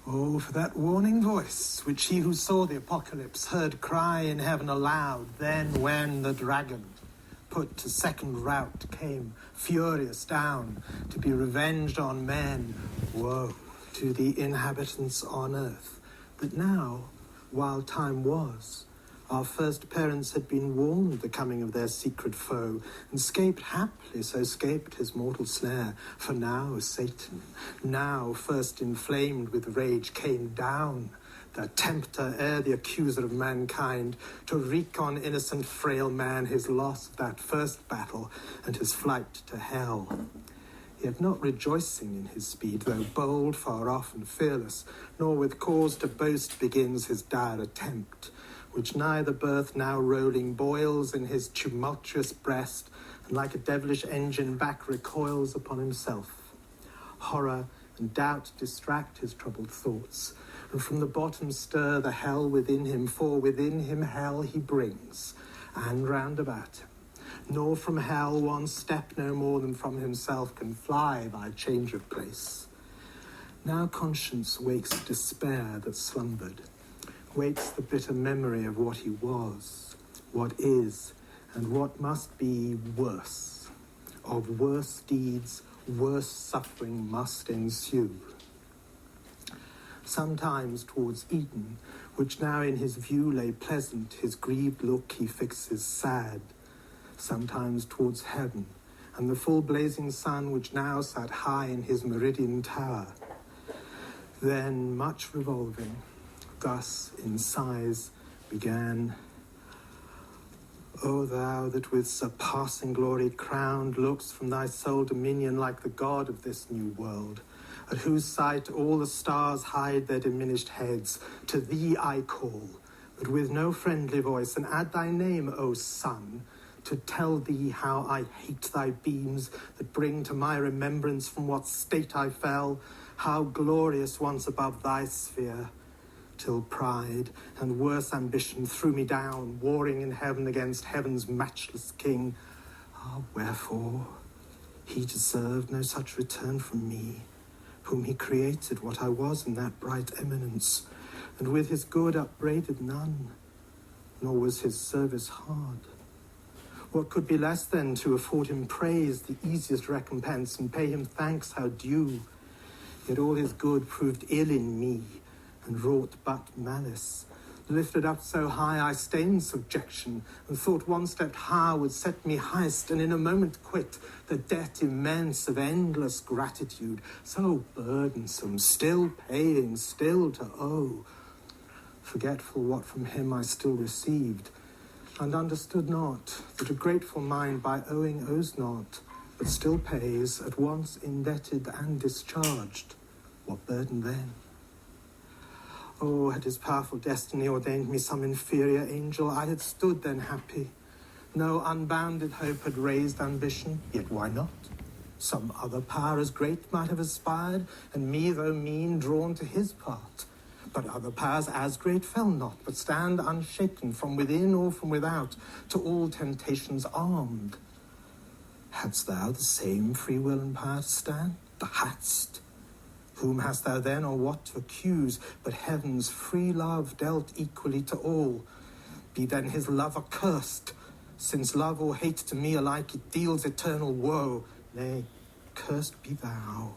Oh, for that warning voice, which he who saw the apocalypse heard cry in heaven aloud, then when the dragon, put to second rout, came furious down to be revenged on men. Woe to the inhabitants on earth, that now, while time was, our first parents had been warned the coming of their secret foe, and scaped haply, so scaped his mortal snare. For now Satan, now first inflamed with rage, came down, the tempter ere the accuser of mankind, to wreak on innocent frail man his loss of that first battle, and his flight to hell. Yet not rejoicing in his speed, though bold, far off, and fearless, nor with cause to boast begins his dire attempt, which nigh the birth now rolling boils in his tumultuous breast, and like a devilish engine back recoils upon himself. Horror and doubt distract his troubled thoughts, and from the bottom stir the hell within him, for within him hell he brings, and round about him. Nor from hell one step no more than from himself can fly by change of place. Now conscience wakes despair that slumbered, wakes the bitter memory of what he was, what is, and what must be worse. Of worse deeds, worse suffering must ensue. Sometimes towards Eden, which now in his view lay pleasant, his grieved look he fixes sad. Sometimes towards heaven, and the full blazing sun, which now sat high in his meridian tower. Then much revolving, thus in sighs began, O thou that with surpassing glory crowned looks from thy sole dominion like the God of this new world, at whose sight all the stars hide their diminished heads, to thee I call, but with no friendly voice, and add thy name, O Sun, to tell thee how I hate thy beams that bring to my remembrance from what state I fell, how glorious once above thy sphere, till pride and worse ambition threw me down, warring in heaven against heaven's matchless king. Ah, wherefore? He deserved no such return from me, whom he created what I was in that bright eminence, and with his good upbraided none, nor was his service hard. What could be less than to afford him praise, the easiest recompense, and pay him thanks how due? Yet all his good proved ill in me, and wrought but malice. Lifted up so high I stained subjection, and thought one step higher would set me highest, and in a moment quit the debt immense of endless gratitude, so burdensome, still paying, still to owe. Forgetful what from him I still received, and understood not that a grateful mind by owing owes not, but still pays, at once indebted and discharged. What burden then? Oh, had his powerful destiny ordained me some inferior angel, I had stood then happy. No unbounded hope had raised ambition, yet why not? Some other power as great might have aspired, and me, though mean, drawn to his part. But other powers as great fell not, but stand unshaken from within or from without, to all temptations armed. Hadst thou the same free will and power to stand? Thou hadst. Whom hast thou then or what to accuse, but heaven's free love dealt equally to all? Be then his love accursed, since love or hate to me alike it deals eternal woe. Nay, cursed be thou,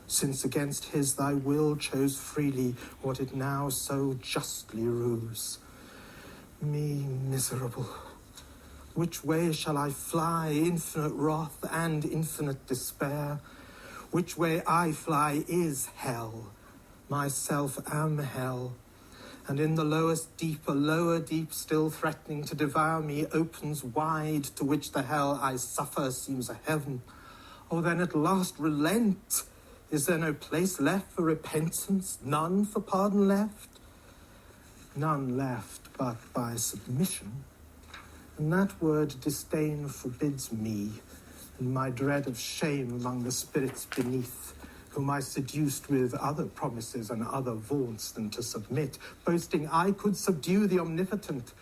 since against his thy will chose freely what it now so justly rues. Me miserable, which way shall I fly, infinite wrath and infinite despair? Which way I fly is hell, myself am hell, and in the lowest deep, a lower deep still threatening to devour me opens wide, to which the hell I suffer seems a heaven. Oh, then at last relent! Is there no place left for repentance, none for pardon left? None left but by submission, and that word disdain forbids me, and my dread of shame among the spirits beneath, whom I seduced with other promises and other vaunts than to submit, boasting I could subdue the omnipotent.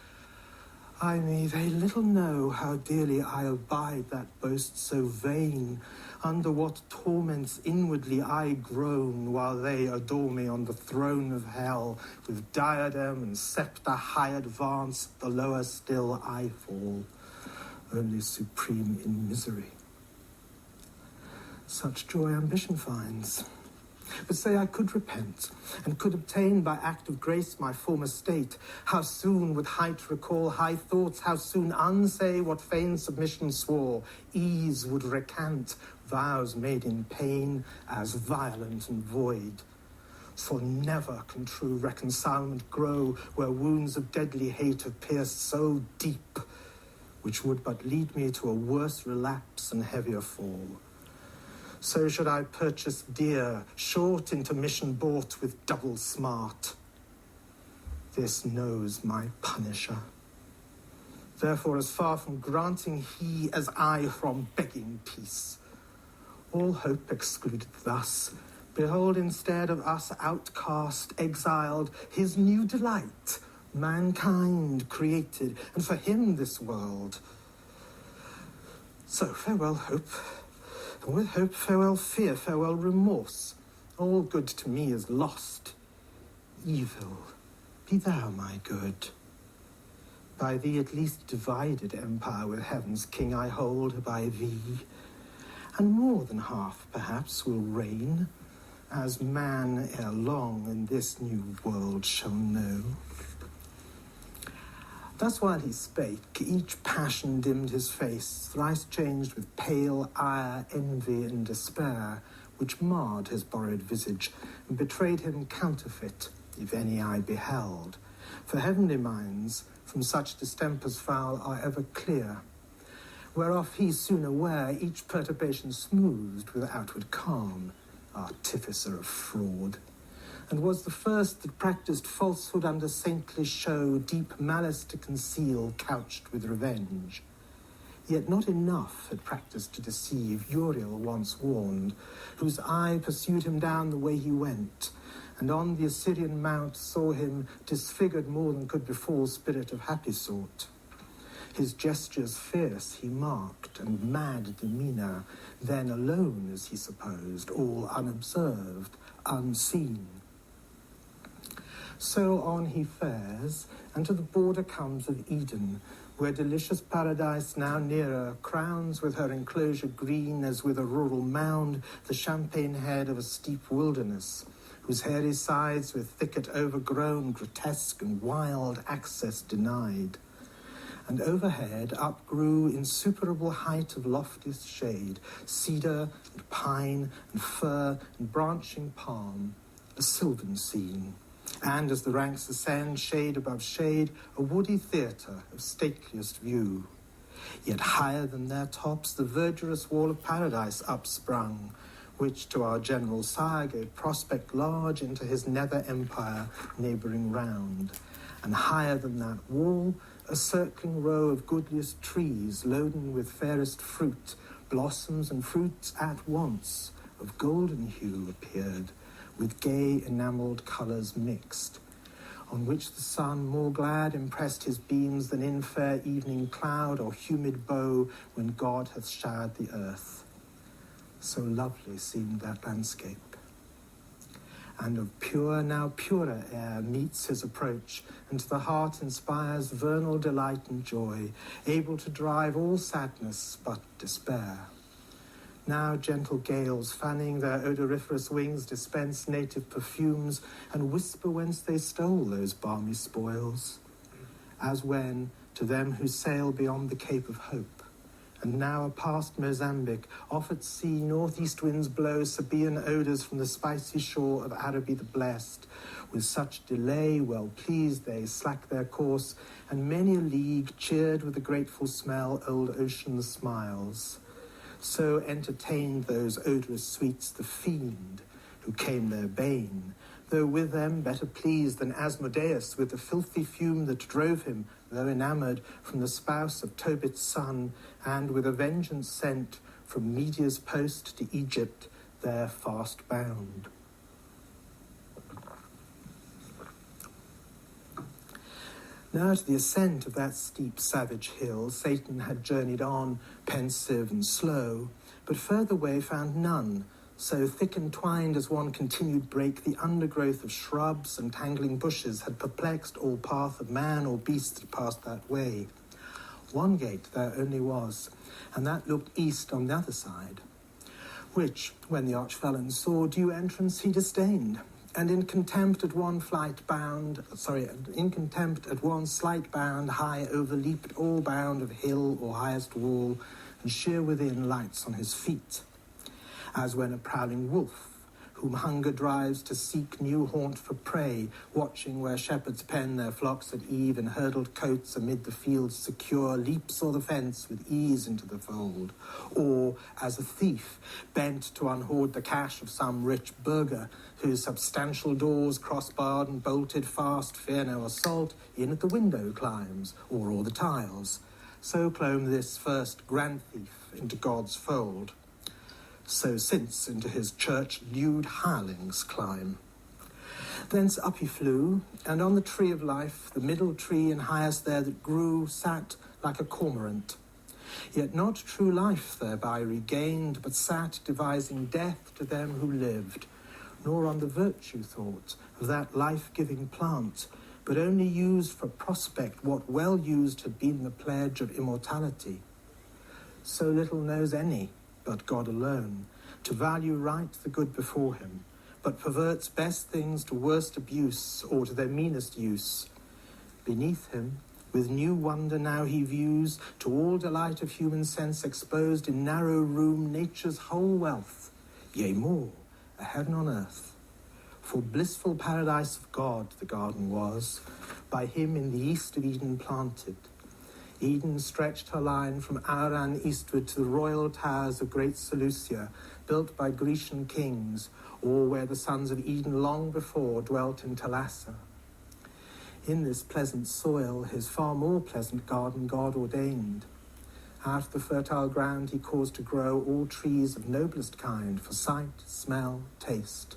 Ay me, they little know how dearly I abide that boast so vain. Under what torments inwardly I groan, while they adore me on the throne of hell, with diadem and sceptre high advance, the lower still I fall, only supreme in misery. Such joy ambition finds. But say I could repent, and could obtain by act of grace my former state, how soon would height recall high thoughts, how soon unsay what feigned submission swore, ease would recant vows made in pain as violent and void. For never can true reconcilement grow where wounds of deadly hate have pierced so deep, which would but lead me to a worse relapse and heavier fall. So should I purchase dear, short intermission bought with double smart. This knows my punisher. Therefore, as far from granting he as I from begging peace, all hope excluded thus, behold instead of us outcast, exiled, his new delight, mankind created, and for him this world. So farewell hope. And with hope, farewell fear, farewell remorse. All good to me is lost. Evil, be thou my good. By thee at least divided empire with heaven's king I hold, by thee. And more than half, perhaps, will reign, as man ere long in this new world shall know. Thus while he spake, each passion dimmed his face, thrice changed with pale ire, envy, and despair, which marred his borrowed visage, and betrayed him counterfeit, if any eye beheld. For heavenly minds, from such distempers foul, are ever clear, whereof he soon aware, each perturbation smoothed with outward calm, artificer of fraud. And was the first that practised falsehood under saintly show, deep malice to conceal, couched with revenge. Yet not enough had practised to deceive, Uriel once warned, whose eye pursued him down the way he went, and on the Assyrian mount saw him disfigured more than could befall spirit of happy sort. His gestures fierce he marked, and mad demeanour, then alone, as he supposed, all unobserved, unseen. So on he fares, and to the border comes of Eden, where delicious paradise now nearer crowns with her enclosure green as with a rural mound the champaign head of a steep wilderness, whose hairy sides with thicket overgrown, grotesque and wild, access denied. And overhead upgrew insuperable height of loftiest shade, cedar and pine and fir and branching palm, a sylvan scene. And as the ranks ascend, shade above shade, a woody theatre of stateliest view. Yet higher than their tops, the verdurous wall of paradise upsprung, which to our general sire gave prospect large into his nether empire neighbouring round. And higher than that wall, a circling row of goodliest trees, loaden with fairest fruit, blossoms and fruits at once, of golden hue appeared, with gay enamelled colours mixed, on which the sun more glad impressed his beams than in fair evening cloud or humid bow when God hath showered the earth. So lovely seemed that landscape. And of pure, now purer air meets his approach, and to the heart inspires vernal delight and joy, able to drive all sadness but despair. Now gentle gales, fanning their odoriferous wings, dispense native perfumes, and whisper whence they stole those balmy spoils. As when, to them who sail beyond the Cape of Hope, and now are past Mozambique, off at sea northeast winds blow Sabaean odours from the spicy shore of Araby the Blest. With such delay, well pleased they slack their course, and many a league, cheered with the grateful smell, old ocean smiles. So entertained those odorous sweets the fiend, who came their bane, though with them better pleased than Asmodeus with the filthy fume that drove him, though enamoured, from the spouse of Tobit's son, and with a vengeance sent from Media's post to Egypt, there fast bound. Now to the ascent of that steep savage hill Satan had journeyed on, pensive and slow, but further way found none, so thick entwined as one continued brake, the undergrowth of shrubs and tangling bushes had perplexed all path of man or beast that passed that way. One gate there only was, and that looked east on the other side, which, when the archfelon saw due entrance, he disdained, and in contempt at one slight bound, high overleaped all bound of hill or highest wall, and sheer within lights on his feet, as when a prowling wolf, whom hunger drives to seek new haunt for prey, watching where shepherds pen their flocks at eve in hurdled coats amid the fields secure, leaps o'er the fence with ease into the fold, or as a thief, bent to unhoard the cash of some rich burgher, whose substantial doors cross-barred and bolted fast, fear no assault, in at the window climbs, or o'er the tiles. So clomb this first grand thief into God's fold. So since into his church lewd hirelings climb. Thence up he flew, and on the tree of life, the middle tree and highest there that grew, sat like a cormorant. Yet not true life thereby regained, but sat devising death to them who lived, nor on the virtue thought of that life-giving plant, but only used for prospect what well used had been the pledge of immortality. So little knows any, but God alone, to value right the good before him, but perverts best things to worst abuse, or to their meanest use. Beneath him, with new wonder now he views, to all delight of human sense exposed in narrow room, nature's whole wealth, yea more, a heaven on earth. For blissful paradise of God the garden was, by him in the east of Eden planted. Eden stretched her line from Aran eastward to the royal towers of great Seleucia, built by Grecian kings, or where the sons of Eden long before dwelt in Thalassa. In this pleasant soil his far more pleasant garden God ordained. Out of the fertile ground he caused to grow all trees of noblest kind for sight, smell, taste,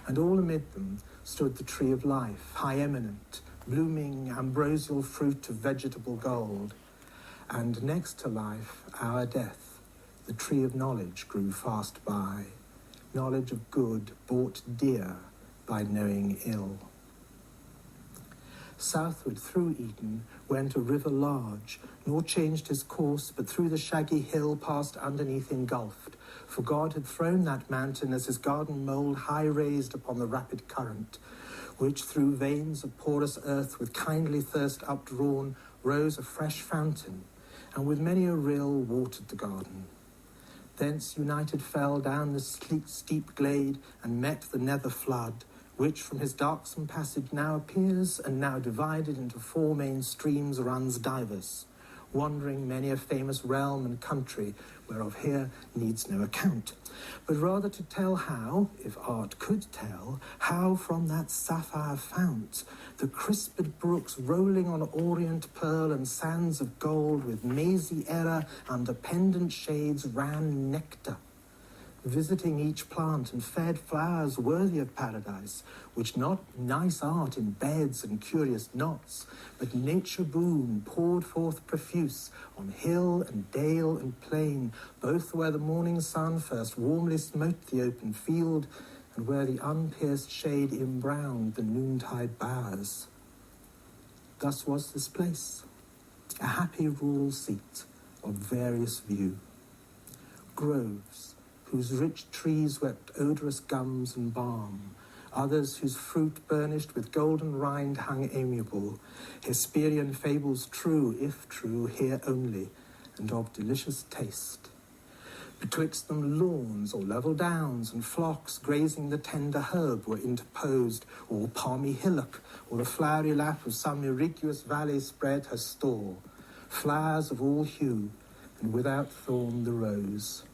and all amid them stood the tree of life, high eminent, blooming ambrosial fruit of vegetable gold. And next to life, our death, the tree of knowledge grew fast by, knowledge of good bought dear by knowing ill. Southward through Eden went a river large, nor changed his course, but through the shaggy hill passed underneath engulfed, for God had thrown that mountain as his garden mould high raised upon the rapid current, which through veins of porous earth with kindly thirst updrawn rose a fresh fountain, and with many a rill watered the garden. Thence united fell down the steep glade and met the nether flood, which from his darksome passage now appears, and now divided into four main streams runs diverse, wandering many a famous realm and country, whereof here needs no account, but rather to tell how, if art could tell, how from that sapphire fount the crisped brooks rolling on orient pearl and sands of gold with mazy error under pendant shades ran nectar, visiting each plant and fed flowers worthy of paradise, which not nice art in beds and curious knots, but nature boon poured forth profuse on hill and dale and plain, both where the morning sun first warmly smote the open field, and where the unpierced shade embrowned the noontide bowers. Thus was this place, a happy rural seat of various view. Groves, whose rich trees wept odorous gums and balm, others whose fruit burnished with golden rind hung amiable, Hesperian fables true, if true, here only, and of delicious taste. Betwixt them lawns or level downs, and flocks grazing the tender herb were interposed, or palmy hillock, or the flowery lap of some irriguous valley spread her store, flowers of all hue, and without thorn the rose.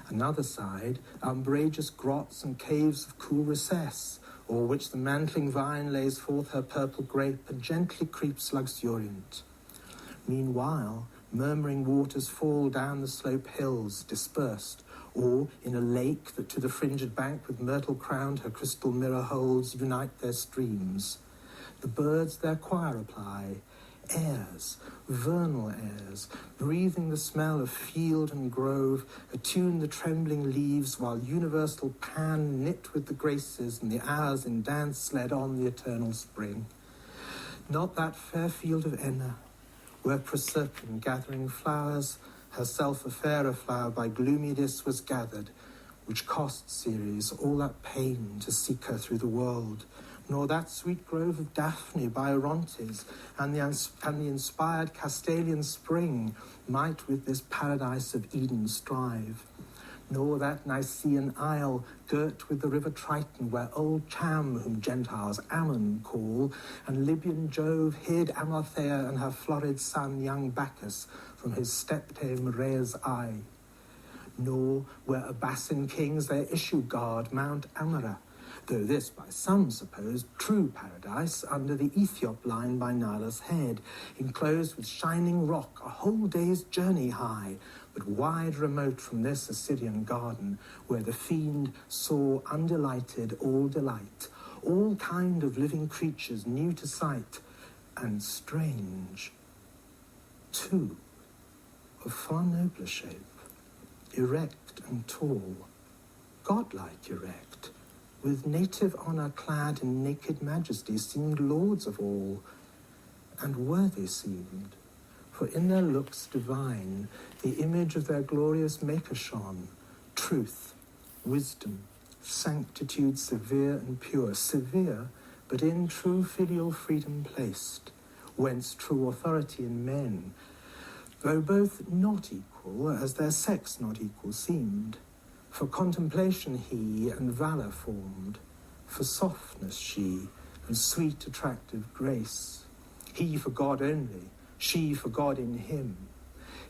Another side, umbrageous grots and caves of cool recess, o'er which the mantling vine lays forth her purple grape and gently creeps luxuriant. Meanwhile, murmuring waters fall down the slope hills, dispersed, or in a lake that to the fringed bank with myrtle crowned her crystal mirror holds, unite their streams. The birds their choir apply, airs, vernal airs, breathing the smell of field and grove, attune the trembling leaves, while universal Pan knit with the graces and the hours in dance led on the eternal spring. Not that fair field of Enna, where Proserpine, gathering flowers, herself a fairer flower by gloominess was gathered, which cost Ceres all that pain to seek her through the world, nor that sweet grove of Daphne by Orontes, and the inspired Castalian spring might with this paradise of Eden strive, nor that Nicaean isle girt with the river Triton, where old Cham, whom Gentiles Ammon call, and Libyan Jove hid Amalthea and her florid son, young Bacchus, from his stepdame Rhea's eye, nor where Abassin kings their issue guard Mount Amara, though this by some supposed true paradise under the Ethiop line by Nila's head, enclosed with shining rock a whole day's journey high, but wide remote from this Assyrian garden, where the fiend saw undelighted all delight, all kind of living creatures new to sight, and strange, too, of far nobler shape, erect and tall, godlike erect, with native honour clad in naked majesty, seemed lords of all, and worthy seemed, for in their looks divine the image of their glorious Maker shone, truth, wisdom, sanctitude severe and pure, severe, but in true filial freedom placed, whence true authority in men, though both not equal, as their sex not equal seemed. For contemplation he and valour formed, for softness she, and sweet attractive grace. He for God only, she for God in him.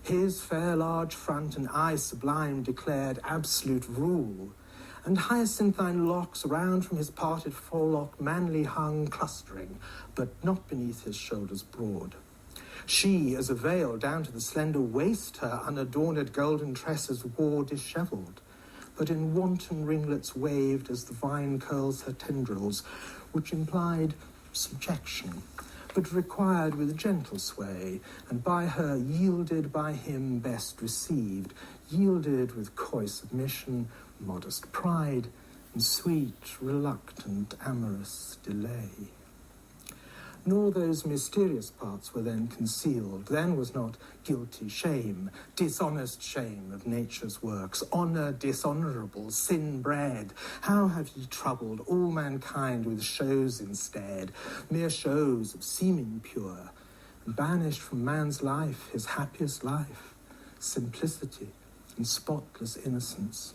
His fair large front and eye sublime declared absolute rule, and hyacinthine locks round from his parted forelock manly hung clustering, but not beneath his shoulders broad. She, as a veil down to the slender waist, her unadorned golden tresses wore dishevelled, but in wanton ringlets waved as the vine curls her tendrils, which implied subjection, but required with gentle sway, and by her yielded by him best received, yielded with coy submission, modest pride, and sweet, reluctant, amorous delay. Nor those mysterious parts were then concealed. Then was not guilty shame, dishonest shame of nature's works, honour dishonourable, sin bred. How have ye troubled all mankind with shows instead, mere shows of seeming pure, and banished from man's life his happiest life, simplicity and spotless innocence?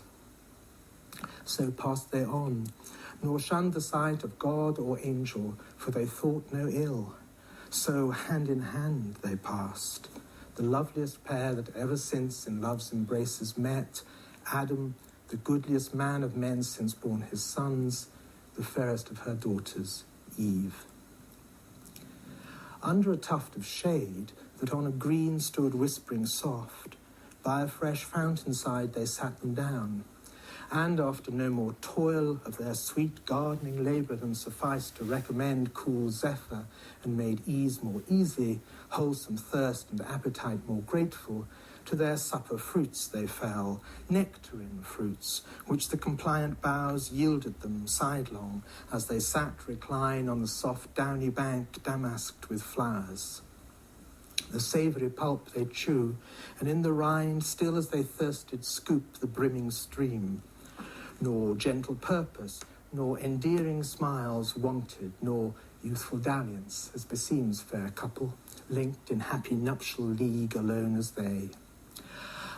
So passed they on, nor shunned the sight of God or angel, for they thought no ill. So hand in hand they passed, the loveliest pair that ever since in love's embraces met, Adam, the goodliest man of men since born his sons, the fairest of her daughters, Eve. Under a tuft of shade that on a green stood whispering soft, by a fresh fountainside they sat them down, and after no more toil of their sweet gardening labour than sufficed to recommend cool zephyr and made ease more easy, wholesome thirst and appetite more grateful, to their supper fruits they fell, nectarine fruits, which the compliant boughs yielded them sidelong, as they sat recline on the soft downy bank damasked with flowers. The savoury pulp they chew, and in the rind, still as they thirsted, scoop the brimming stream. Nor gentle purpose, nor endearing smiles wanted, nor youthful dalliance, as beseems fair couple, linked in happy nuptial league alone as they.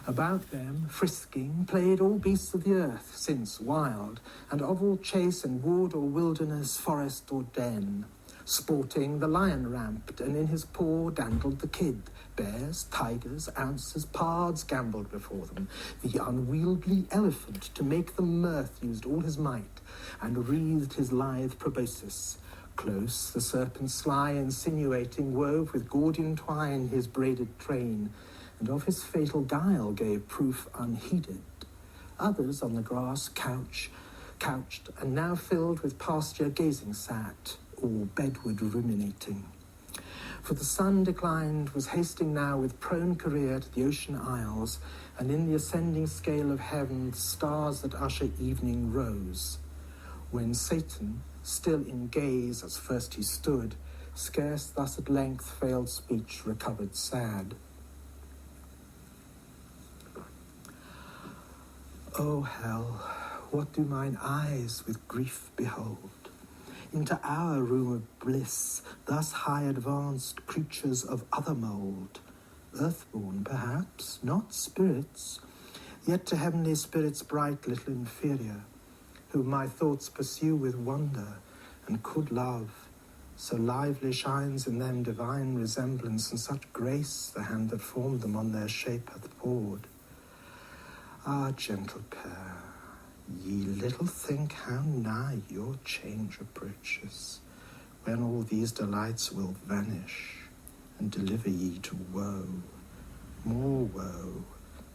About them, frisking, played all beasts of the earth, since wild, and of all chase and wood or wilderness, forest or den. Sporting, the lion ramped, and in his paw dandled the kid. Bears, tigers, ounces, pards gambolled before them. The unwieldy elephant, to make them mirth, used all his might, and wreathed his lithe proboscis. Close, the serpent sly, insinuating, wove with Gordian twine his braided train, and of his fatal guile gave proof unheeded. Others on the grass couched, and now filled with pasture gazing sat, or bedward ruminating. For the sun declined, was hasting now with prone career to the ocean isles, and in the ascending scale of heaven the stars that usher evening rose. When Satan, still in gaze as first he stood, scarce thus at length failed speech recovered sad. O hell, what do mine eyes with grief behold? Into our room of bliss, thus high advanced creatures of other mould, earthborn perhaps, not spirits, yet to heavenly spirits bright little inferior, whom my thoughts pursue with wonder, and could love, so lively shines in them divine resemblance, and such grace the hand that formed them on their shape hath poured. Ah, gentle pair, ye little think how nigh your change approaches, when all these delights will vanish, and deliver ye to woe, more woe,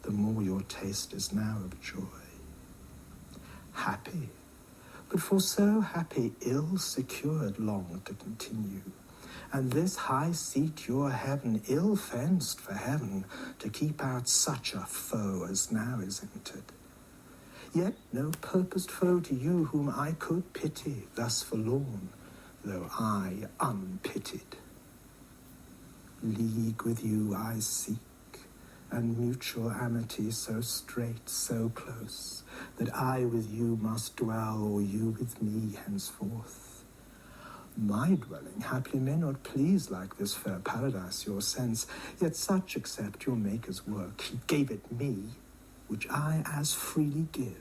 the more your taste is now of joy. Happy, but for so happy, ill secured long to continue, and this high seat your heaven, ill fenced for heaven, to keep out such a foe as now is entered. Yet no purposed foe to you whom I could pity, thus forlorn, though I unpitied. League with you I seek, and mutual amity so straight, so close, that I with you must dwell, or you with me henceforth. My dwelling haply may not please like this fair paradise your sense, yet such accept your Maker's work, he gave it me, which I as freely give.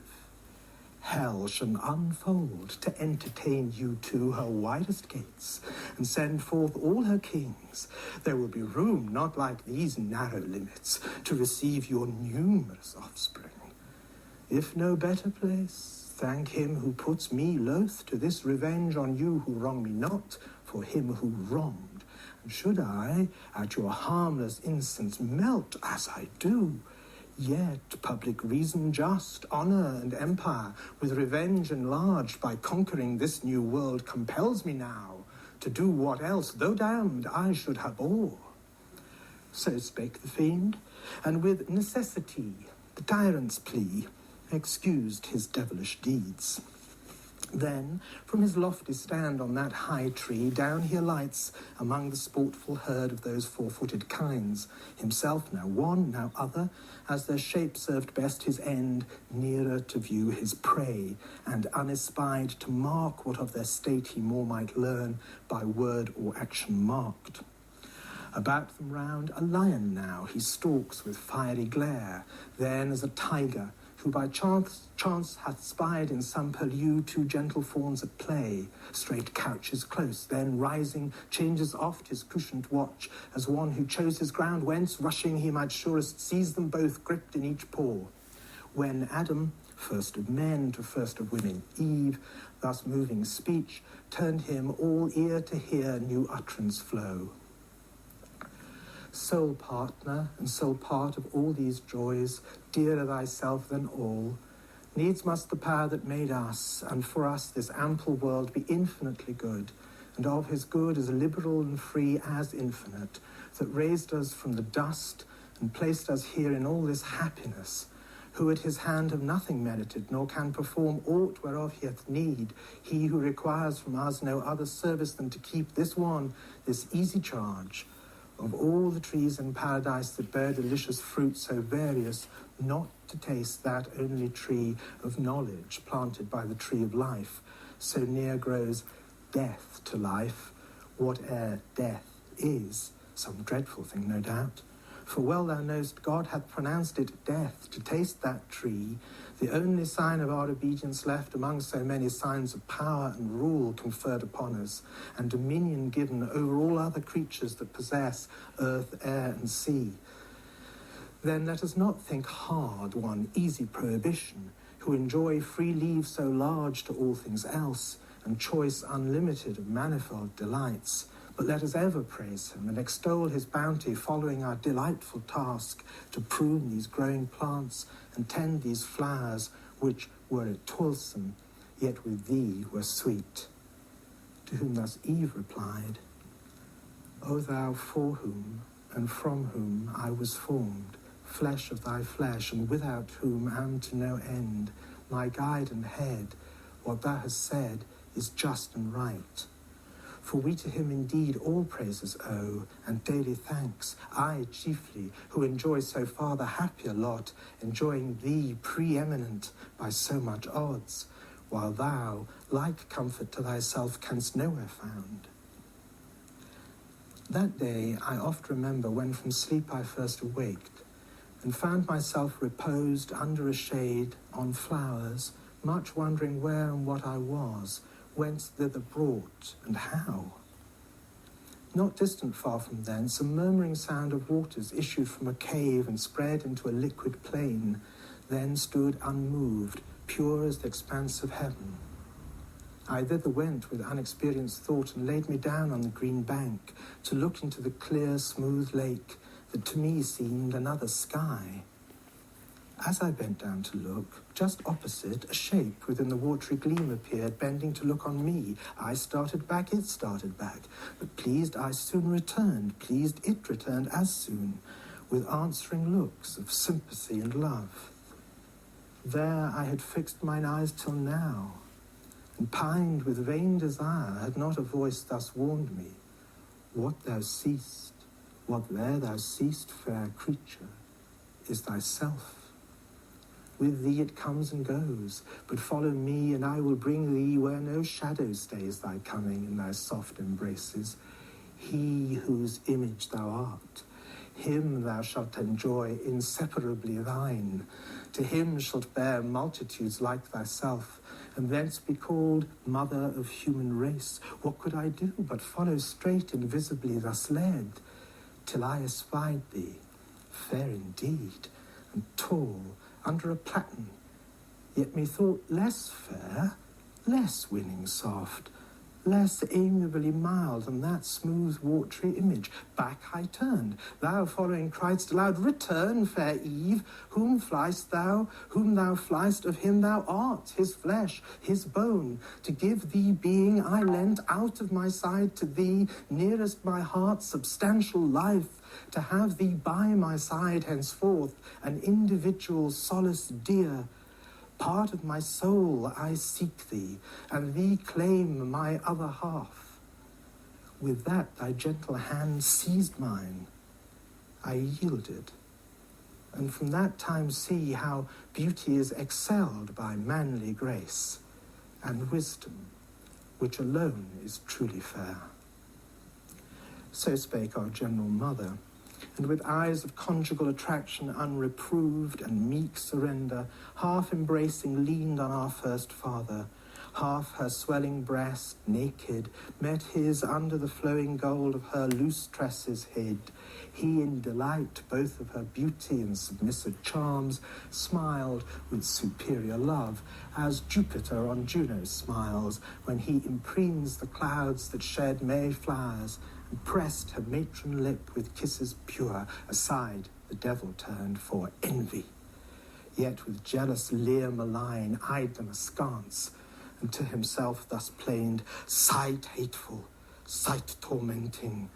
Hell shall unfold to entertain you to her widest gates, and send forth all her kings. There will be room, not like these narrow limits, to receive your numerous offspring. If no better place, thank him who puts me loath to this revenge on you who wrong me not, for him who wronged. And should I, at your harmless instance, melt as I do, yet public reason just, honour and empire, with revenge enlarged by conquering this new world, compels me now to do what else, though damned, I should have bore. So spake the fiend, and with necessity, the tyrant's plea, excused his devilish deeds. Then, from his lofty stand on that high tree, down he alights among the sportful herd of those four-footed kinds, himself now one, now other, as their shape served best his end, nearer to view his prey, and unespied to mark what of their state he more might learn by word or action marked. About them round a lion now he stalks with fiery glare, then as a tiger, who by chance hath spied in some purlieu two gentle fawns at play, straight couches close, then rising, changes oft his cushioned watch, as one who chose his ground whence, rushing, he might surest seize them both gripped in each paw. When Adam, first of men to first of women, Eve, thus moving speech, turned him all ear to hear new utterance flow. Sole partner and sole part of all these joys, dearer thyself than all, needs must the power that made us, and for us this ample world, be infinitely good, and of his good as liberal and free as infinite, that raised us from the dust and placed us here in all this happiness, who at his hand have nothing merited, nor can perform aught whereof he hath need, he who requires from us no other service than to keep this one, this easy charge, of all the trees in paradise that bear delicious fruit so various, not to taste that only tree of knowledge planted by the tree of life, so near grows death to life, whate'er death is, some dreadful thing no doubt. For well thou knowest God hath pronounced it death to taste that tree, the only sign of our obedience left among so many signs of power and rule conferred upon us, and dominion given over all other creatures that possess earth, air, and sea. Then let us not think hard one easy prohibition, who enjoy free leave so large to all things else, and choice unlimited of manifold delights. But let us ever praise him and extol his bounty, following our delightful task to prune these growing plants and tend these flowers, which, were it toilsome, yet with thee were sweet. To whom thus Eve replied, O thou for whom and from whom I was formed, flesh of thy flesh, and without whom am to no end, my guide and head, what thou hast said is just and right. For we to him indeed all praises owe, and daily thanks, I chiefly, who enjoy so far the happier lot, enjoying thee preeminent by so much odds, while thou, like comfort to thyself, canst nowhere found. That day I oft remember when from sleep I first awaked, and found myself reposed under a shade on flowers, much wondering where and what I was, whence thither brought, and how. Not distant far from thence, a murmuring sound of waters issued from a cave and spread into a liquid plain, then stood unmoved, pure as the expanse of heaven. I thither went with unexperienced thought and laid me down on the green bank to look into the clear, smooth lake that to me seemed another sky. As I bent down to look, just opposite, a shape within the watery gleam appeared, bending to look on me. I started back, it started back, but pleased I soon returned, pleased it returned as soon, with answering looks of sympathy and love. There I had fixed mine eyes till now, and pined with vain desire, had not a voice thus warned me, what thou seest, what there thou seest, fair creature, is thyself. With thee it comes and goes, but follow me, and I will bring thee where no shadow stays thy coming in thy soft embraces. He whose image thou art, him thou shalt enjoy inseparably thine. To him shalt bear multitudes like thyself, and thence be called mother of human race. What could I do but follow straight, invisibly thus led, till I espied thee, fair indeed, and tall, under a platen, yet methought less fair, less winning soft, less amiably mild than that smooth watery image. Back I turned, thou following criedst aloud, return, fair Eve, whom fliest thou? Whom thou fliest, of him thou art, his flesh, his bone. To give thee being I lent out of my side to thee, nearest my heart, substantial life, to have thee by my side henceforth, an individual solace dear. Part of my soul I seek thee, and thee claim my other half. With that thy gentle hand seized mine, I yielded, and from that time see how beauty is excelled by manly grace, and wisdom, which alone is truly fair. So spake our general mother, and with eyes of conjugal attraction unreproved and meek surrender, half embracing leaned on our first father. Half her swelling breast, naked, met his under the flowing gold of her loose tresses hid. He in delight both of her beauty and submissive charms smiled with superior love, as Jupiter on Juno smiles when he impreens the clouds that shed May flowers, and pressed her matron lip with kisses pure. Aside the devil turned for envy, yet with jealous leer malign eyed them askance, and to himself thus plained, sight hateful, sight tormenting.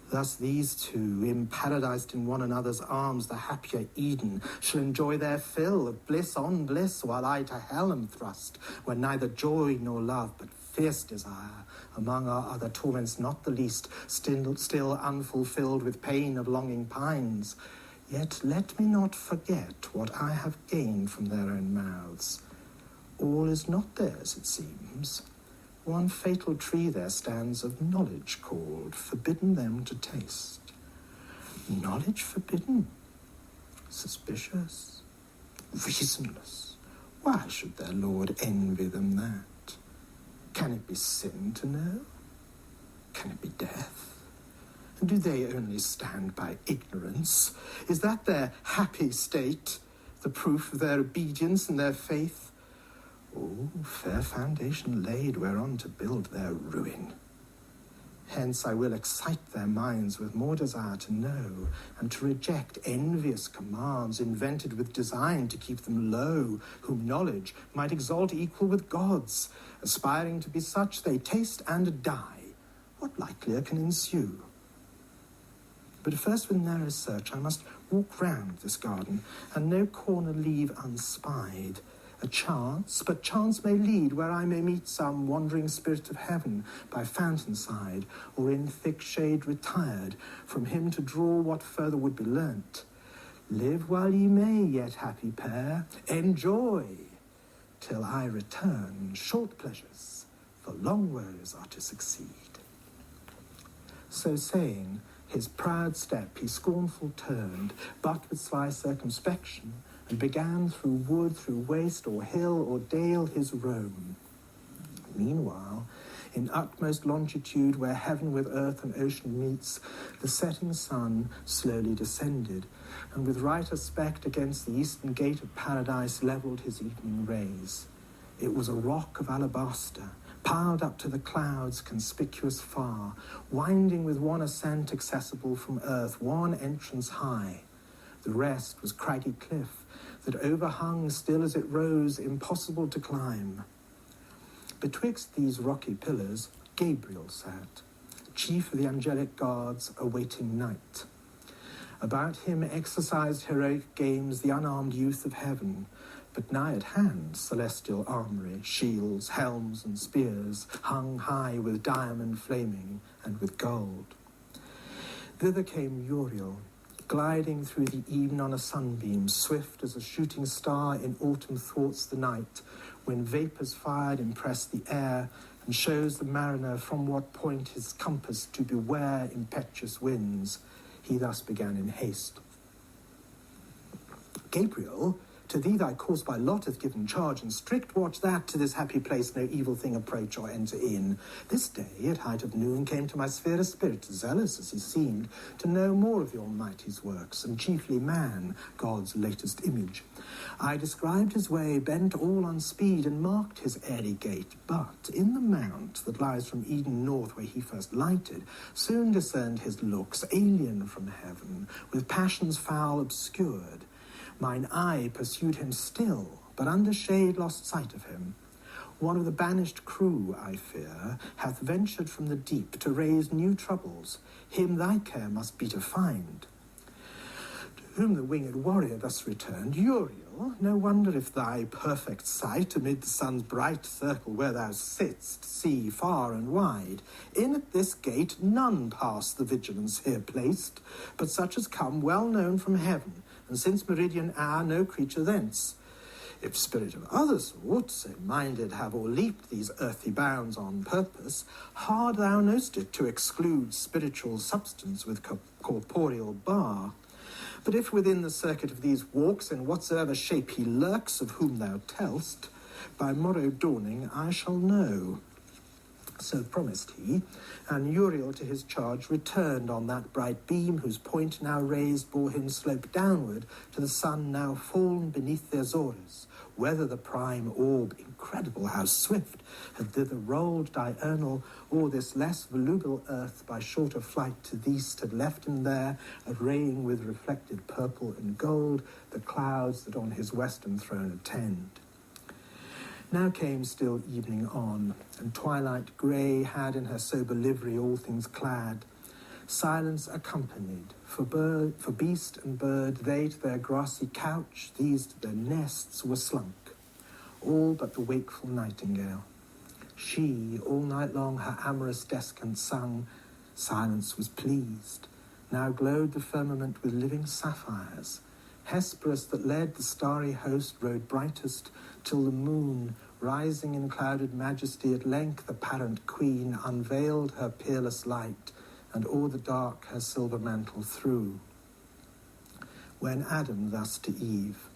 Thus these two, imparadised in one another's arms, the happier Eden, shall enjoy their fill of bliss on bliss, while I to hell am thrust, where neither joy nor love, but fierce desire, among our other torments not the least, still unfulfilled with pain of longing pines. Yet let me not forget what I have gained from their own mouths. All is not theirs, it seems. One fatal tree there stands of knowledge called, forbidden them to taste. Knowledge forbidden? Suspicious? Reasonless? Why should their lord envy them that? Can it be sin to know? Can it be death? And do they only stand by ignorance? Is that their happy state, the proof of their obedience and their faith? Oh, fair foundation laid whereon to build their ruin. Hence I will excite their minds with more desire to know, and to reject envious commands invented with design to keep them low, whom knowledge might exalt equal with gods. Aspiring to be such, they taste and die. What likelier can ensue? But first with narrow search I must walk round this garden, and no corner leave unspied. But chance may lead where I may meet some wandering spirit of heaven by fountain side, or in thick shade retired, from him to draw what further would be learnt. Live while ye may, yet happy pair, enjoy till I return. Short pleasures, for long woes are to succeed. So saying, his proud step he scornful turned, but with sly circumspection, and began through wood, through waste, or hill, or dale his roam. Meanwhile, in utmost longitude, where heaven with earth and ocean meets, the setting sun slowly descended, and with right aspect against the eastern gate of paradise levelled his evening rays. It was a rock of alabaster, piled up to the clouds, conspicuous far, winding with one ascent accessible from earth, one entrance high. The rest was craggy cliff, that overhung still as it rose, impossible to climb. Betwixt these rocky pillars, Gabriel sat, chief of the angelic guards, awaiting night. About him exercised heroic games the unarmed youth of heaven, but nigh at hand celestial armoury, shields, helms, and spears, hung high with diamond flaming and with gold. Thither came Uriel, gliding through the even on a sunbeam, swift as a shooting star in autumn thwarts the night, when vapours fired impress the air, and shows the mariner from what point his compass to beware impetuous winds. He thus began in haste. Gabriel, to thee thy course by lot hath given charge, and strict watch that to this happy place no evil thing approach or enter in. This day at height of noon came to my sphere a spirit, zealous as he seemed, to know more of the Almighty's works, and chiefly man, God's latest image. I described his way, bent all on speed, and marked his airy gait, but in the mount that lies from Eden north where he first lighted, soon discerned his looks, alien from heaven, with passions foul obscured. Mine eye pursued him still, but under shade lost sight of him. One of the banished crew, I fear, hath ventured from the deep to raise new troubles. Him thy care must be to find. To whom the winged warrior thus returned, Uriel, no wonder if thy perfect sight amid the sun's bright circle where thou sitt'st see far and wide. In at this gate none pass the vigilance here placed, but such as come well known from heaven, and since meridian hour no creature thence. If spirit of other sort, so minded, have o'erleaped these earthy bounds on purpose, hard thou know'st it to exclude spiritual substance with corporeal bar. But if within the circuit of these walks, in whatsoever shape he lurks of whom thou tell'st, by morrow dawning I shall know. So promised he, and Uriel to his charge returned on that bright beam, whose point now raised bore him slope downward to the sun now fallen beneath the Azores, whether the prime orb, incredible how swift, had thither rolled diurnal, or this less voluble earth by shorter flight to the east had left him there, arraying with reflected purple and gold the clouds that on his western throne attend. Now came still evening on, and twilight grey had in her sober livery all things clad. Silence accompanied, for beast and bird, they to their grassy couch, these to their nests, were slunk, all but the wakeful nightingale. She, all night long, her amorous descant sung. Silence was pleased. Now glowed the firmament with living sapphires. Hesperus that led the starry host rode brightest, till the moon, rising in clouded majesty, at length apparent queen, unveiled her peerless light, and o'er the dark her silver mantle threw. When Adam thus to Eve,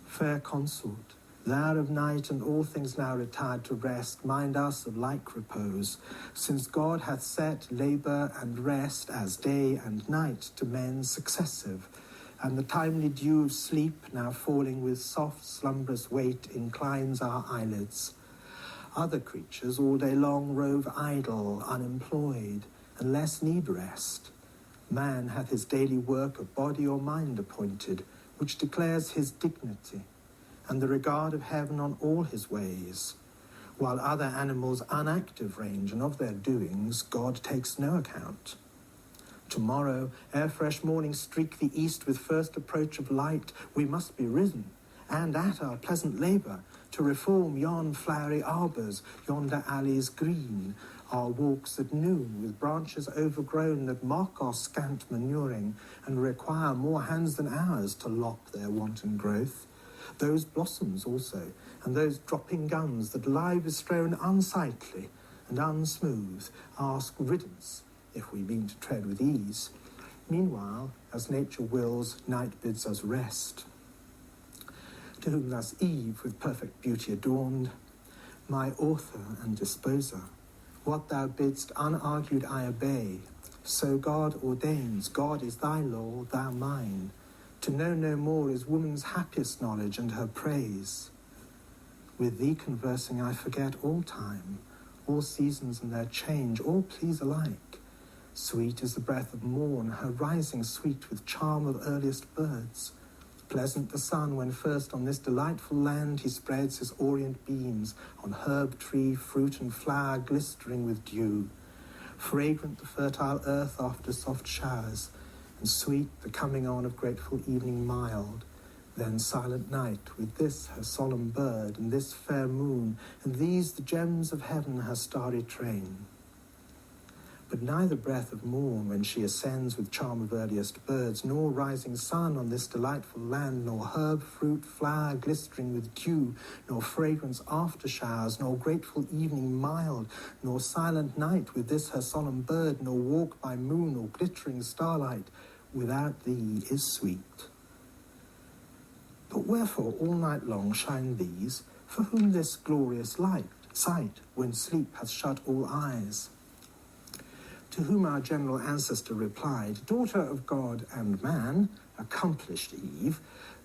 fair consort, thou of night and all things now retired to rest, mind us of like repose, since God hath set labour and rest as day and night to men successive, and the timely dew of sleep, now falling with soft slumbrous weight, inclines our eyelids. Other creatures all day long rove idle, unemployed, and less need rest. Man hath his daily work of body or mind appointed, which declares his dignity, and the regard of heaven on all his ways, while other animals unactive range, and of their doings God takes no account. Tomorrow, ere fresh morning streak the east with first approach of light, we must be risen, and at our pleasant labour, to reform yon flowery arbours, yonder alleys green, our walks at noon with branches overgrown that mock our scant manuring, and require more hands than ours to lop their wanton growth. Those blossoms also, and those dropping gums that lie bestrewn unsightly and unsmooth, ask riddance, if we mean to tread with ease. Meanwhile, as nature wills, night bids us rest. To whom thus Eve, with perfect beauty adorned, my author and disposer, what thou bidst unargued I obey. So God ordains, God is thy law, thou mine. To know no more is woman's happiest knowledge and her praise. With thee conversing I forget all time, all seasons and their change, all please alike. Sweet is the breath of morn, her rising sweet with charm of earliest birds. Pleasant the sun when first on this delightful land he spreads his orient beams, on herb, tree, fruit and flower glistering with dew. Fragrant the fertile earth after soft showers, and sweet the coming on of grateful evening mild. Then silent night with this her solemn bird, and this fair moon, and these the gems of heaven her starry train. But neither breath of morn when she ascends with charm of earliest birds, nor rising sun on this delightful land, nor herb, fruit, flower glistering with dew, nor fragrance after showers, nor grateful evening mild, nor silent night with this her solemn bird, nor walk by moon or glittering starlight, without thee is sweet. But wherefore all night long shine these, for whom this glorious sight, when sleep hath shut all eyes? To whom our general ancestor replied, Daughter of God and man, accomplished Eve,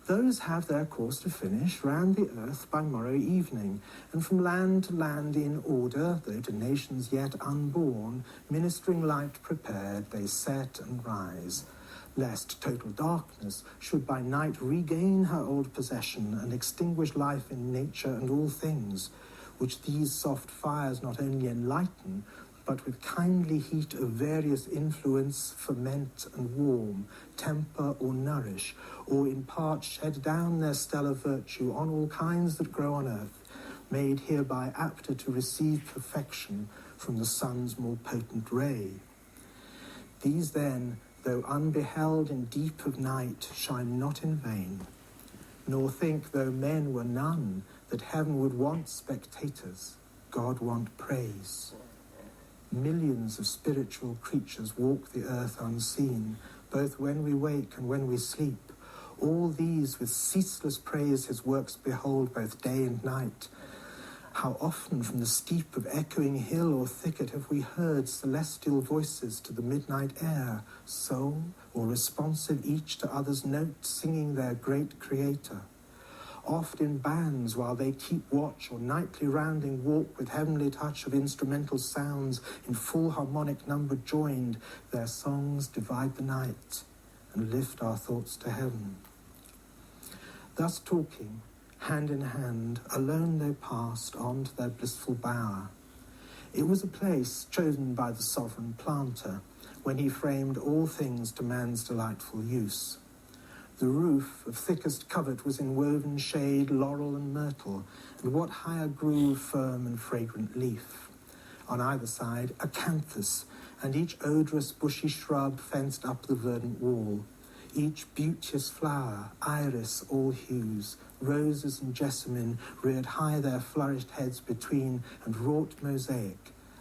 those have their course to finish round the earth by morrow evening, and from land to land in order, though to nations yet unborn, ministering light prepared, they set and rise, lest total darkness should by night regain her old possession and extinguish life in nature and all things, which these soft fires not only enlighten, but with kindly heat of various influence ferment and warm, temper or nourish, or in part shed down their stellar virtue on all kinds that grow on earth, made hereby apter to receive perfection from the sun's more potent ray. These then, though unbeheld in deep of night, shine not in vain, nor think, though men were none, that heaven would want spectators, God want praise. Millions of spiritual creatures walk the earth unseen, both when we wake and when we sleep. All these with ceaseless praise his works behold both day and night. How often from the steep of echoing hill or thicket have we heard celestial voices to the midnight air, sole or responsive each to other's note, singing their great Creator. Oft in bands while they keep watch or nightly rounding walk with heavenly touch of instrumental sounds in full harmonic number joined, their songs divide the night and lift our thoughts to heaven. Thus talking, hand in hand, alone they passed on to their blissful bower. It was a place chosen by the sovereign planter when he framed all things to man's delightful use. The roof of thickest covert was in woven shade, laurel and myrtle, and what higher grew firm and fragrant leaf. On either side, acanthus, and each odorous bushy shrub fenced up the verdant wall. Each beauteous flower, iris all hues, roses and jessamine reared high their flourished heads between, and wrought mosaic.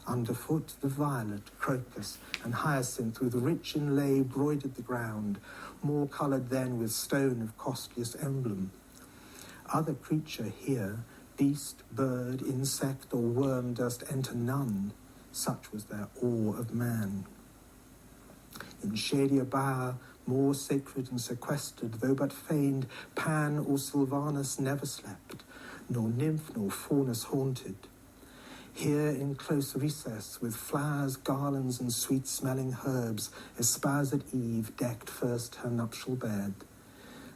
Underfoot the violet, crocus, and hyacinth with rich inlay broidered the ground, more coloured then with stone of costliest emblem. Other creature here, beast, bird, insect, or worm durst enter none, such was their awe of man. In shadier bower, more sacred and sequestered, though but feigned, Pan or Sylvanus never slept, nor nymph nor faunus haunted. Here in close recess, with flowers, garlands, and sweet-smelling herbs, espoused Eve decked first her nuptial bed.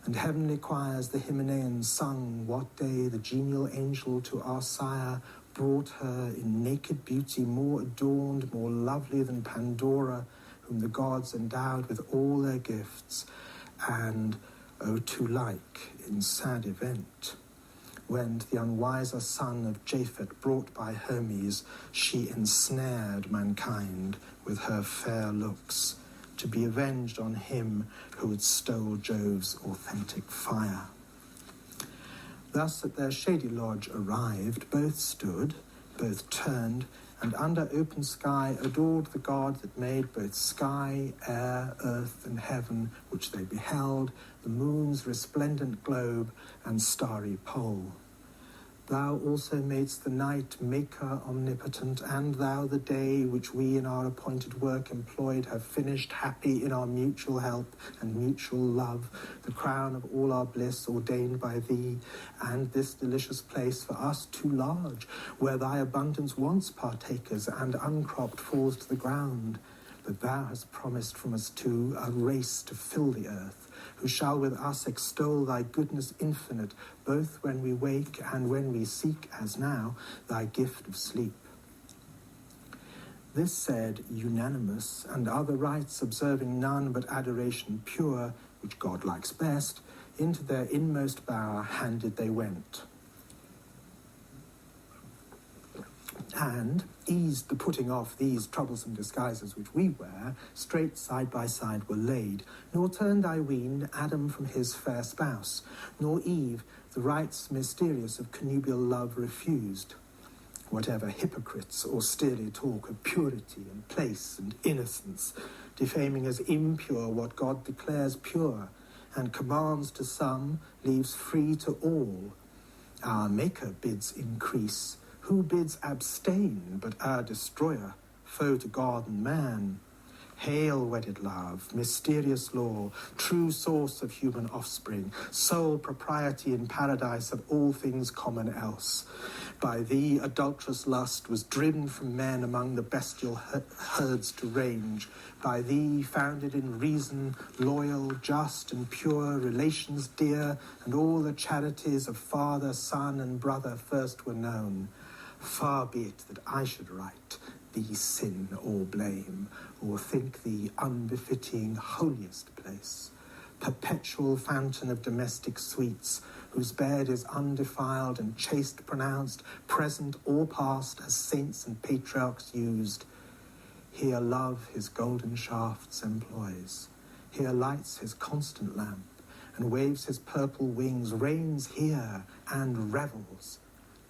And heavenly choirs the Hymenaeans sung what day the genial angel to our sire brought her in naked beauty more adorned, more lovely than Pandora, whom the gods endowed with all their gifts, and, oh, too like, in sad event, when the unwiser son of Japhet, brought by Hermes, she ensnared mankind with her fair looks, to be avenged on him who had stole Jove's authentic fire. Thus at their shady lodge arrived, both stood, both turned, and under open sky adored the God that made both sky, air, earth, and heaven, which they beheld, the moon's resplendent globe and starry pole. Thou also madest the night, maker omnipotent, and thou the day, which we in our appointed work employed have finished, happy in our mutual help and mutual love, the crown of all our bliss ordained by thee, and this delicious place for us too large, where thy abundance wants partakers, and uncropped falls to the ground. But thou hast promised from us two a race to fill the earth, who shall with us extol thy goodness infinite, both when we wake and when we seek, as now, thy gift of sleep. This said, unanimous, and other rites observing none but adoration pure, which God likes best, into their inmost bower handed they went. And eased the putting off these troublesome disguises which we wear, straight side by side were laid, nor turned, I ween, Adam from his fair spouse, nor Eve the rites mysterious of connubial love refused. Whatever hypocrites austerely talk of purity and place and innocence, defaming as impure what God declares pure, and commands to some, leaves free to all. Our Maker bids increase, who bids abstain but our destroyer, foe to God and man? Hail, wedded love, mysterious law, true source of human offspring, sole propriety in paradise of all things common else. By thee adulterous lust was driven from men among the bestial herds to range. By thee founded in reason, loyal, just, and pure, relations dear, and all the charities of father, son, and brother first were known. Far be it that I should write thee sin or blame, or think thee unbefitting holiest place, perpetual fountain of domestic sweets, whose bed is undefiled and chaste pronounced, present or past, as saints and patriarchs used. Here love his golden shafts employs, here lights his constant lamp, and waves his purple wings, reigns here and revels,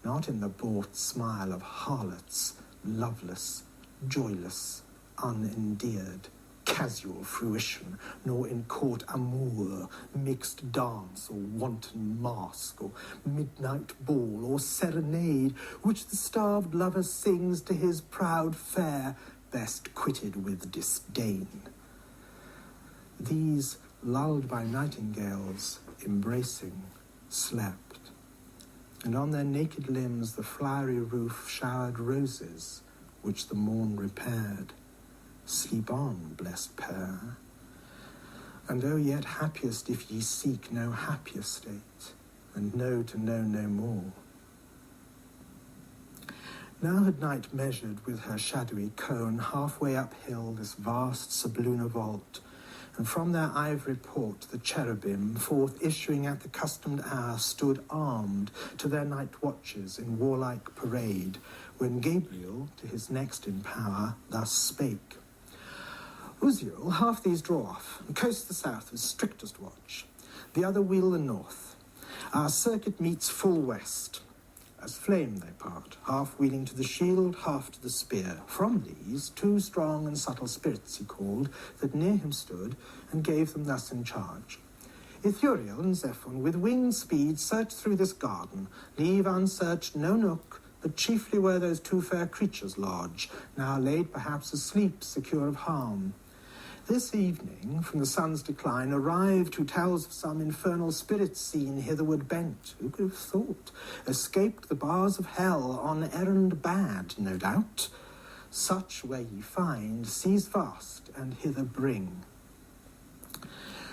not in the bought smile of harlots, loveless, joyless, unendeared, casual fruition, nor in court amour, mixed dance, or wanton mask, or midnight ball, or serenade, which the starved lover sings to his proud fair, best quitted with disdain. These, lulled by nightingales, embracing, slept, and on their naked limbs the flowery roof showered roses, which the morn repaired. Sleep on, blessed pair, and oh, yet happiest if ye seek no happier state, and know to know no more. Now had night measured with her shadowy cone halfway uphill this vast sublunar vault, and from their ivory port the cherubim, forth issuing at the customed hour, stood armed to their night watches in warlike parade, when Gabriel, to his next in power, thus spake. Uziel, half these draw off, and coast the south with strictest watch. The other wheel the north. Our circuit meets full west. As flame they part, half wheeling to the shield, half to the spear. From these, two strong and subtle spirits he called, that near him stood, and gave them thus in charge. Ithuriel and Zephon, with winged speed, search through this garden, leave unsearched no nook, but chiefly where those two fair creatures lodge, now laid perhaps asleep, secure of harm. This evening, from the sun's decline, arrived who tells of some infernal spirit seen hitherward bent, who could have thought, escaped the bars of hell on errand bad, no doubt. Such where ye find, seize fast, and hither bring.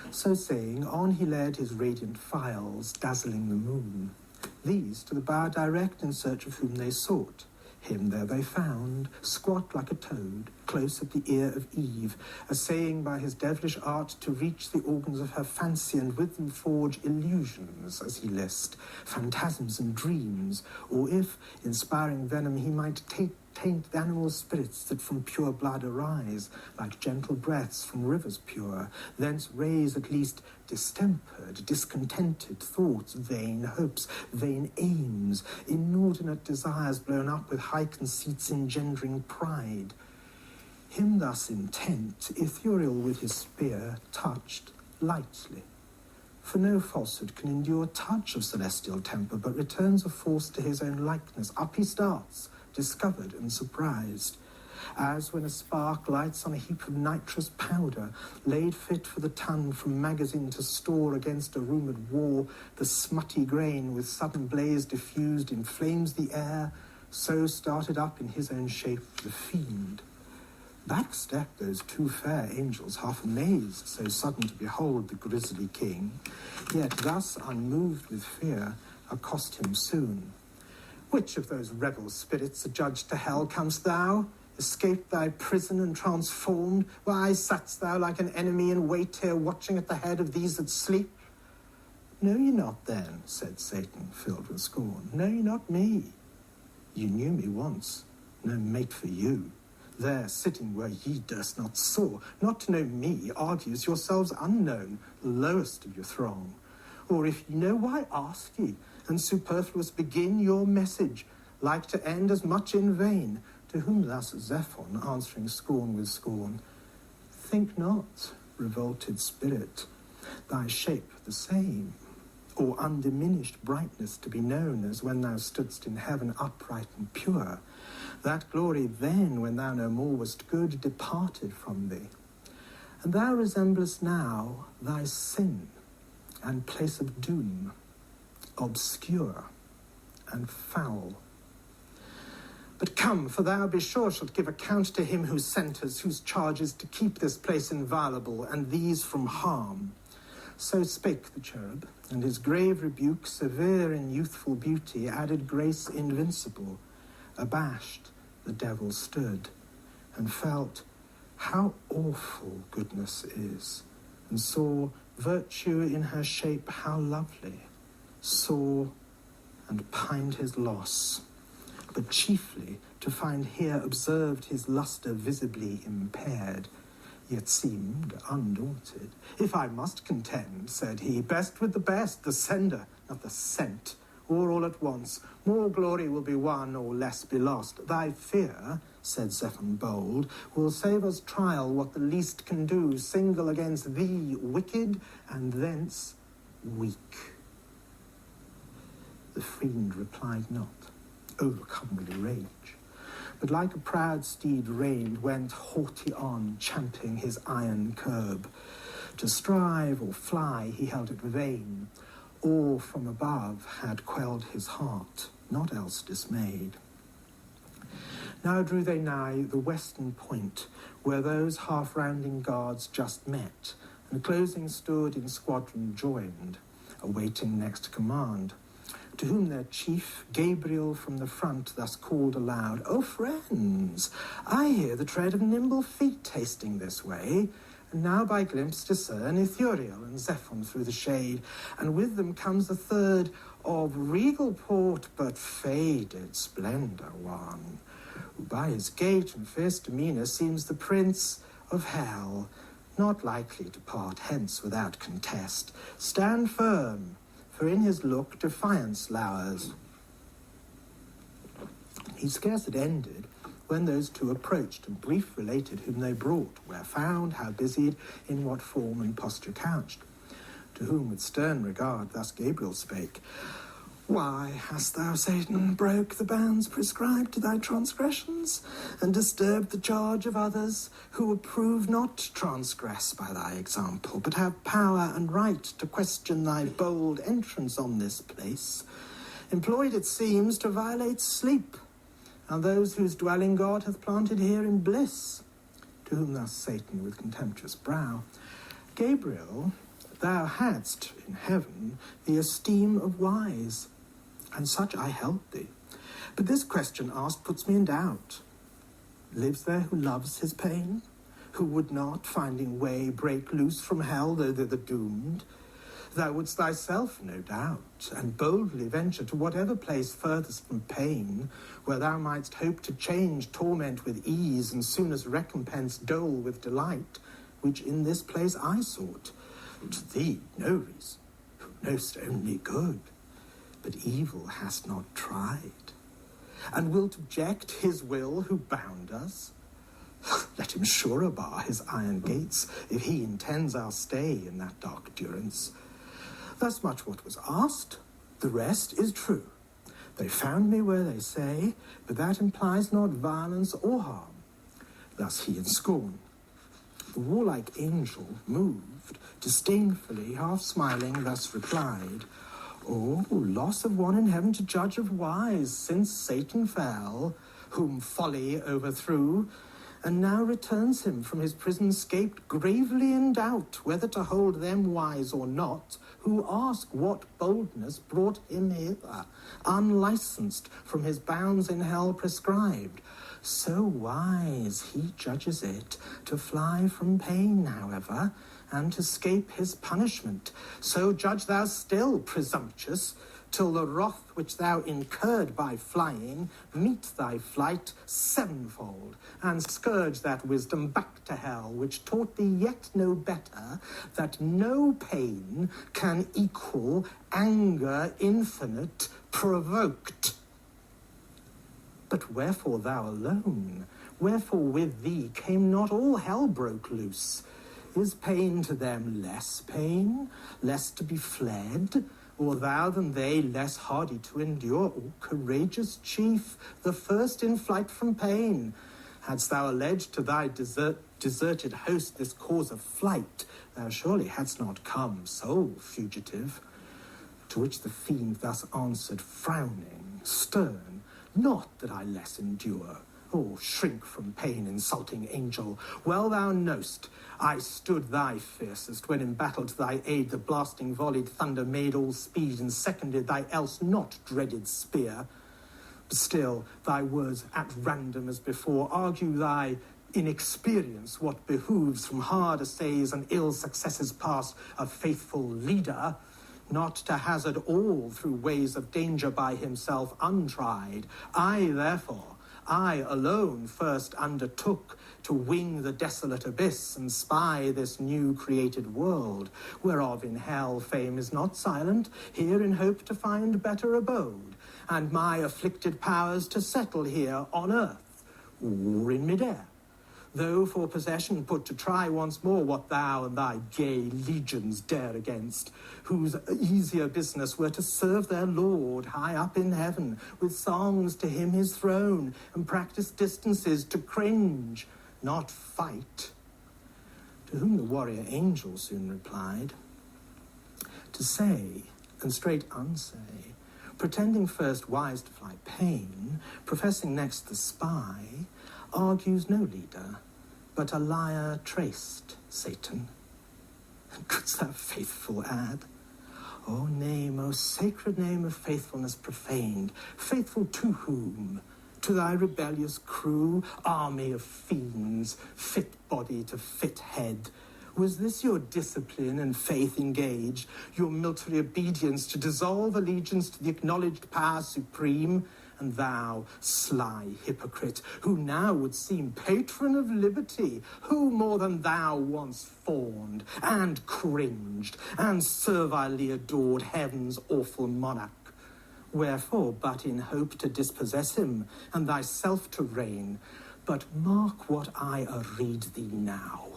So saying, on he led his radiant files, dazzling the moon. These to the bower direct in search of whom they sought. Him there they found, squat like a toad, close at the ear of Eve, essaying by his devilish art to reach the organs of her fancy and with them forge illusions, as he list, phantasms and dreams, or if, inspiring venom, he might taint the animal spirits that from pure blood arise, like gentle breaths from rivers pure, thence raise at least distempered, discontented thoughts, vain hopes, vain aims, inordinate desires blown up with high conceits engendering pride. Him thus intent, Ithuriel with his spear touched lightly. For no falsehood can endure touch of celestial temper, but returns of force to his own likeness. Up he starts, discovered and surprised, as when a spark lights on a heap of nitrous powder, laid fit for the ton from magazine to store against a rumoured war, the smutty grain with sudden blaze diffused inflames the air, so started up in his own shape the fiend. Back stepped those two fair angels, half amazed, so sudden to behold the grisly king, yet thus unmoved with fear, accost him soon. Which of those rebel spirits adjudged to hell comest thou? Escaped thy prison and transformed? Why satst thou like an enemy in wait here, watching at the head of these that sleep? Know ye not then, said Satan, filled with scorn, know ye not me? You knew me once, no mate for you. There, sitting where ye durst not soar, not to know me argues yourselves unknown, the lowest of your throng. Or if ye know, why ask ye? And superfluous begin your message, like to end as much in vain. To whom thus Zephon, answering scorn with scorn, think not, revolted spirit, thy shape the same, or undiminished brightness to be known as when thou stoodst in heaven upright and pure. That glory then, when thou no more wast good, departed from thee. And thou resemblest now thy sin and place of doom, obscure and foul. But come, for thou be sure shalt give account to him who sent us, whose charge is to keep this place inviolable, and these from harm. So spake the cherub, and his grave rebuke, severe in youthful beauty, added grace invincible. Abashed, the devil stood, and felt how awful goodness is, and saw virtue in her shape how lovely, saw and pined his loss, but chiefly to find here observed his lustre visibly impaired, yet seemed undaunted. If I must contend, said he, best with the best, the sender, not the sent, or all at once, more glory will be won or less be lost. Thy fear, said Zephon bold, will save us trial what the least can do, single against thee wicked, and thence weak. The fiend replied not, overcome with rage, but like a proud steed reined, went haughty on, champing his iron curb. To strive or fly he held it vain, or from above had quelled his heart, not else dismayed. Now drew they nigh the western point, where those half-rounding guards just met, and closing stood in squadron joined, awaiting next command. To whom their chief, Gabriel from the front, thus called aloud, O friends, I hear the tread of nimble feet hasting this way, and now by glimpse discern Ithuriel and Zephon through the shade, and with them comes the third, of regal port but faded splendour one, who by his gait and fierce demeanour seems the prince of hell, not likely to part hence without contest. Stand firm, for in his look defiance lowers. He scarce had ended, when those two approached and brief related whom they brought, where found, how busied, in what form and posture couched. To whom with stern regard thus Gabriel spake, Why hast thou, Satan, broke the bounds prescribed to thy transgressions, and disturbed the charge of others, who approve not to transgress by thy example, but have power and right to question thy bold entrance on this place, employed, it seems, to violate sleep, and those whose dwelling God hath planted here in bliss? To whom thus Satan with contemptuous brow, Gabriel, thou hadst in heaven the esteem of wise, and such I held thee. But this question asked puts me in doubt. Lives there who loves his pain? Who would not, finding way, break loose from hell, though they're the doomed? Thou wouldst thyself, no doubt, and boldly venture to whatever place furthest from pain, where thou mightst hope to change torment with ease, and soon as recompense dole with delight, which in this place I sought. To thee no reason, who knowst only good, but evil hast not tried. And wilt object his will who bound us? Let him surer bar his iron gates, if he intends our stay in that dark durance. Thus much what was asked, the rest is true. They found me where they say, but that implies not violence or harm. Thus he in scorn. The warlike angel, moved, disdainfully, half smiling, thus replied, "Oh, loss of one in heaven to judge of wise, since Satan fell, whom folly overthrew, and now returns him from his prison scaped, gravely in doubt whether to hold them wise or not, who ask what boldness brought him hither, unlicensed from his bounds in hell prescribed. So wise, he judges it, to fly from pain, however, and to scape his punishment. So judge thou still, presumptuous, till the wrath which thou incurred by flying meet thy flight sevenfold, and scourge that wisdom back to hell, which taught thee yet no better, that no pain can equal anger infinite provoked. But wherefore thou alone? Wherefore with thee came not all hell broke loose? Is pain to them less pain, less to be fled? Or thou than they less hardy to endure? O courageous chief, the first in flight from pain! Hadst thou alleged to thy deserted host this cause of flight, thou surely hadst not come sole fugitive. To which the fiend thus answered, frowning, stern, not that I less endure, or shrink from pain, insulting angel. Well thou know'st, I stood thy fiercest, when in battle to thy aid the blasting volleyed thunder made all speed, and seconded thy else not dreaded spear. But still, thy words at random as before argue thy inexperience, what behooves from hard assays and ill successes past a faithful leader, not to hazard all through ways of danger by himself untried. I alone first undertook to wing the desolate abyss and spy this new created world, whereof in hell fame is not silent, here in hope to find better abode, and my afflicted powers to settle here on earth, or in mid-air. Though for possession put to try once more what thou and thy gay legions dare against, whose easier business were to serve their Lord high up in heaven, with songs to him his throne, and practice distances to cringe, not fight. To whom the warrior angel soon replied, to say, and straight unsay, pretending first wise to fly pain, professing next the spy, argues no leader, but a liar traced, Satan. And couldst thou faithful add? O name, O sacred name of faithfulness profaned, faithful to whom? To thy rebellious crew, army of fiends, fit body to fit head. Was this your discipline and faith engaged, your military obedience to dissolve allegiance to the acknowledged power supreme? And thou, sly hypocrite, who now would seem patron of liberty, who more than thou once fawned and cringed and servilely adored heaven's awful monarch? Wherefore, but in hope to dispossess him and thyself to reign. But mark what I arreed thee now.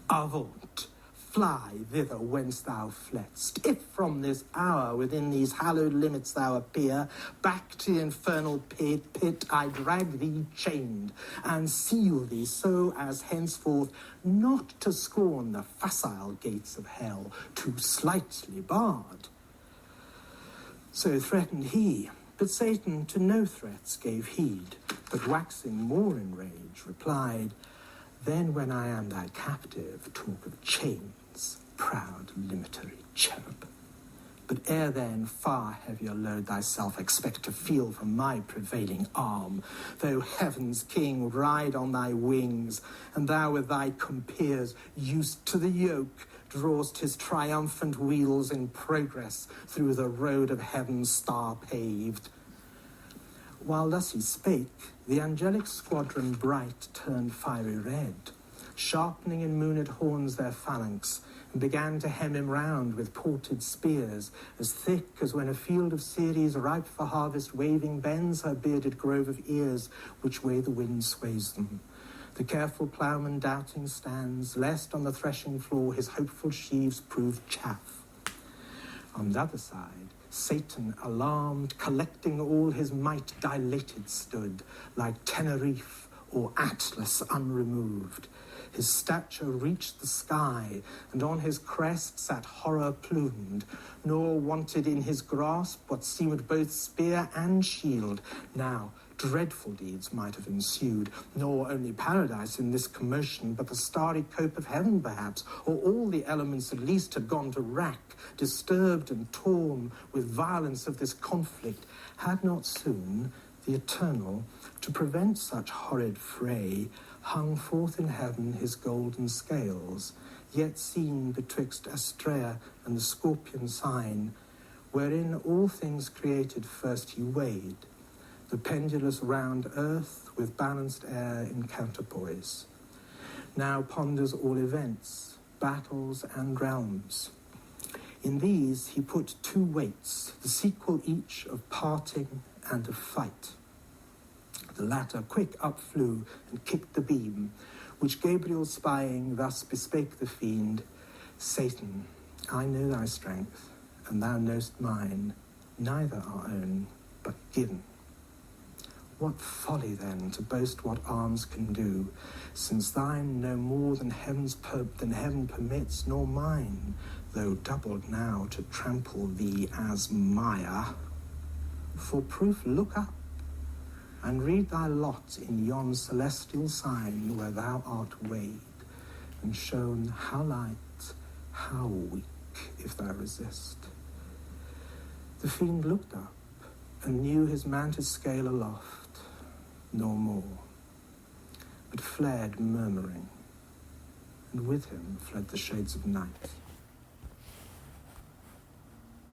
Avaunt, fly thither whence thou fledst. If from this hour within these hallowed limits thou appear, back to the infernal pit I drag thee chained, and seal thee so as henceforth not to scorn the facile gates of hell, too slightly barred. So threatened he, but Satan to no threats gave heed, but waxing more in rage, replied, then when I am thy captive, talk of chains, proud limitary cherub. But ere then, far heavier load thyself expect to feel from my prevailing arm. Though heaven's king ride on thy wings, and thou with thy compeers, used to the yoke, drawest his triumphant wheels in progress through the road of heaven star-paved. While thus he spake, the angelic squadron bright turned fiery red, sharpening in mooned horns their phalanx, and began to hem him round with ported spears, as thick as when a field of Ceres ripe for harvest waving bends her bearded grove of ears, which way the wind sways them. The careful ploughman doubting stands, lest on the threshing floor his hopeful sheaves prove chaff. On the other side, Satan, alarmed, collecting all his might, dilated stood, like Tenerife or Atlas unremoved. His stature reached the sky, and on his crest sat horror plumed, nor wanted in his grasp what seemed both spear and shield. Now dreadful deeds might have ensued, nor only paradise in this commotion, but the starry cope of heaven perhaps, or all the elements at least had gone to rack, disturbed and torn with violence of this conflict, had not soon the Eternal, to prevent such horrid fray, hung forth in heaven his golden scales, yet seen betwixt Astrea and the Scorpion sign, wherein all things created first he weighed, the pendulous round earth with balanced air in counterpoise. Now ponders all events, battles and realms. In these he put two weights, the sequel each of parting and of fight. The latter quick up flew and kicked the beam, which Gabriel spying thus bespake the fiend, Satan, I know thy strength, and thou knowst mine, neither our own, but given. What folly, then, to boast what arms can do, since thine no more than heaven permits, nor mine, though doubled now to trample thee as Maya. For proof look up, and read thy lot in yon celestial sign where thou art weighed, and shown how light, how weak, if thou resist. The fiend looked up, and knew his mantis scale aloft, nor more, but fled murmuring, and with him fled the shades of night.